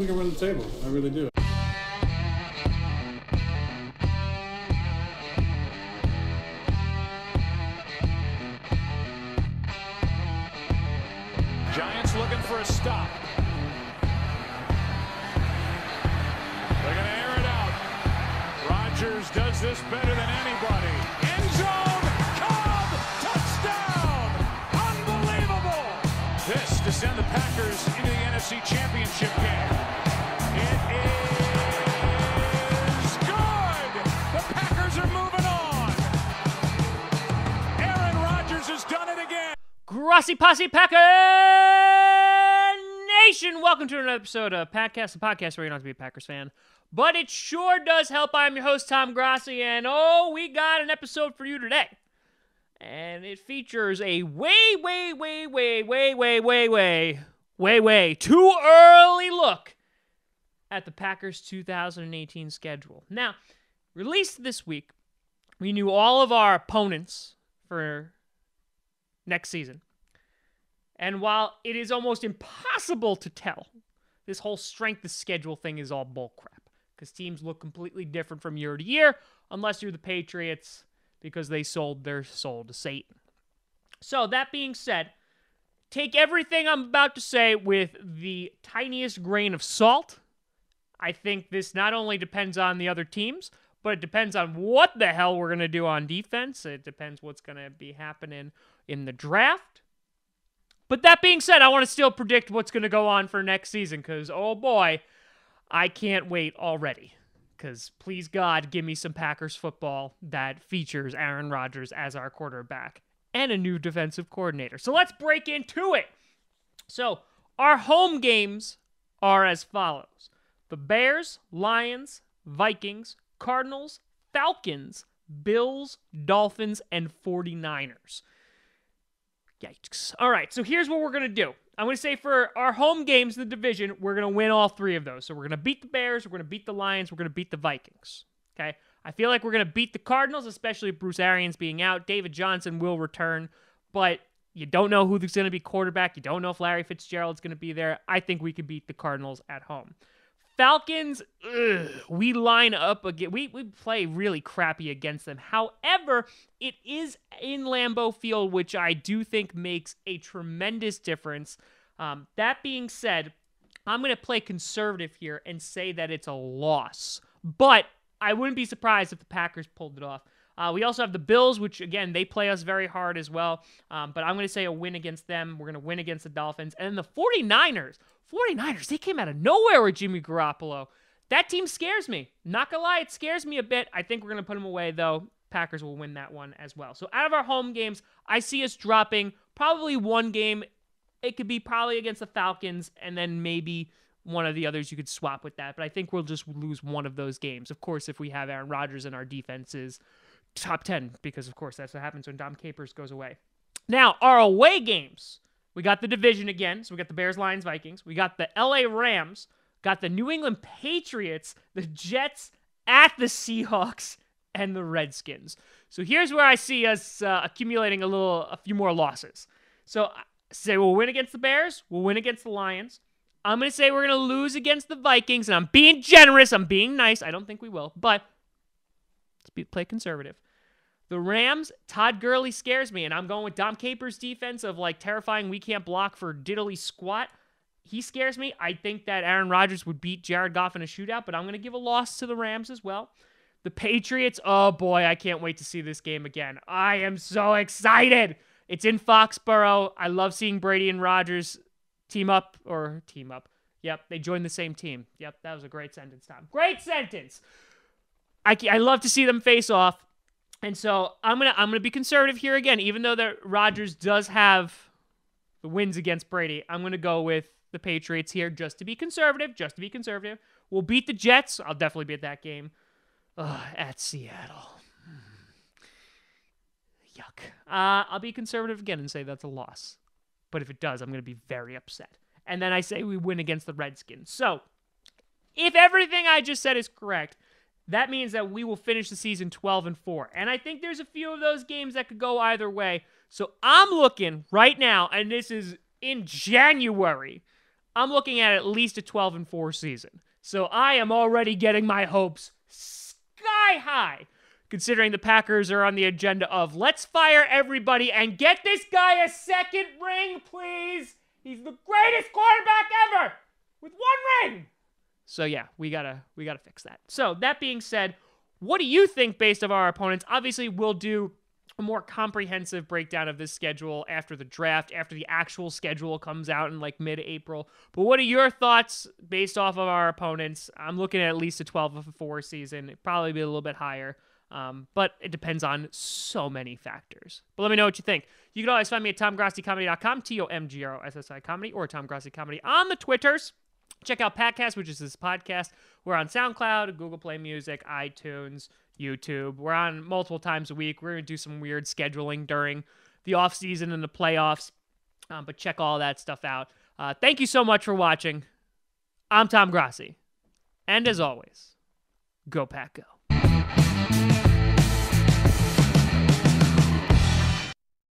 we can run the table. I really do. Giants looking for a stop. They're going to air it out. Rodgers does this better than anybody. End zone, Cobb, touchdown! Unbelievable! This to send the Packers into the NFC Championship game. It is good! The Packers are moving on. Aaron Rodgers has done it again. Grassy Posse Packer Nation! Welcome to another episode of Packcast, the podcast where you don't have to be a Packers fan, but it sure does help. I'm your host, Tom Grassi, and we got an episode for you today. And it features a way too early look at the Packers' 2018 schedule. Now, released this week, we knew all of our opponents for next season. And while it is almost impossible to tell, this whole strength of schedule thing is all bullcrap. Because teams look completely different from year to year, unless you're the Patriots, because they sold their soul to Satan. So, that being said, take everything I'm about to say with the tiniest grain of salt. I think this not only depends on the other teams, but it depends on what the hell we're going to do on defense. It depends what's going to be happening in the draft. But that being said, I want to still predict what's going to go on for next season, because, oh boy, I can't wait already. Because, please God, give me some Packers football that features Aaron Rodgers as our quarterback and a new defensive coordinator. So let's break into it. So, our home games are as follows. The Bears, Lions, Vikings, Cardinals, Falcons, Bills, Dolphins, and 49ers. Yikes. All right, so here's what we're going to do. I'm going to say for our home games in the division, we're going to win all three of those. So we're going to beat the Bears, we're going to beat the Lions, we're going to beat the Vikings. Okay? I feel like we're going to beat the Cardinals, especially with Bruce Arians being out. David Johnson will return, but you don't know who's going to be quarterback. You don't know if Larry Fitzgerald's going to be there. I think we could beat the Cardinals at home. Falcons, we line up again. We play really crappy against them. However, it is in Lambeau Field, which I do think makes a tremendous difference. That being said, I'm going to play conservative here and say that it's a loss. But I wouldn't be surprised if the Packers pulled it off. We also have the Bills, which, again, they play us very hard as well. But I'm going to say a win against them. We're going to win against the Dolphins. And then the 49ers. 49ers, they came out of nowhere with Jimmy Garoppolo. That team scares me. Not going to lie, it scares me a bit. I think we're going to put them away, though. Packers will win that one as well. So out of our home games, I see us dropping probably one game. It could be probably against the Falcons, and then maybe one of the others you could swap with that. But I think we'll just lose one of those games. Of course, if we have Aaron Rodgers and our defense is top 10, because, of course, that's what happens when Dom Capers goes away. Now, our away games. We got the division again. So we got the Bears, Lions, Vikings. We got the LA Rams. Got the New England Patriots, the Jets, at the Seahawks, and the Redskins. So here's where I see us accumulating a few more losses. So say we'll win against the Bears. We'll win against the Lions. I'm going to say we're going to lose against the Vikings, and I'm being generous. I'm being nice. I don't think we will, but let's play conservative. The Rams, Todd Gurley scares me, and I'm going with Dom Capers' defense of, terrifying, we can't block for diddly squat. He scares me. I think that Aaron Rodgers would beat Jared Goff in a shootout, but I'm going to give a loss to the Rams as well. The Patriots, oh boy, I can't wait to see this game again. I am so excited. It's in Foxborough. I love seeing Brady and Rodgers team up. Yep, they joined the same team. Yep, that was a great sentence, Tom. Great sentence. I love to see them face off. And so I'm gonna be conservative here again, even though that Rodgers does have the wins against Brady. I'm gonna go with the Patriots here just to be conservative. We'll beat the Jets. I'll definitely be at that game. At Seattle. Yuck. I'll be conservative again and say that's a loss. But if it does, I'm gonna be very upset. And then I say we win against the Redskins. So if everything I just said is correct, that means that we will finish the season 12-4. And I think there's a few of those games that could go either way. So I'm looking right now, and this is in January, I'm looking at least a 12-4 season. So I am already getting my hopes sky high, considering the Packers are on the agenda of let's fire everybody and get this guy a second ring, please. He's the greatest quarterback ever with one ring. So yeah, we gotta fix that. So that being said, what do you think based on our opponents? Obviously, we'll do a more comprehensive breakdown of this schedule after the draft, after the actual schedule comes out in like mid-April. But what are your thoughts based off of our opponents? I'm looking at least a 12-4 season. It'd probably be a little bit higher. But it depends on so many factors. But let me know what you think. You can always find me at TomGrossiComedy.com, TomGrossi Comedy, or Tom Grossi Comedy on the Twitters. Check out Patcast, which is this podcast. We're on Soundcloud, Google Play Music, iTunes, YouTube. We're on multiple times a week. We're going to do some weird scheduling during the offseason and the playoffs. But check all that stuff out. Thank you so much for watching. I'm Tom Grossi. And as always, go Pack Go.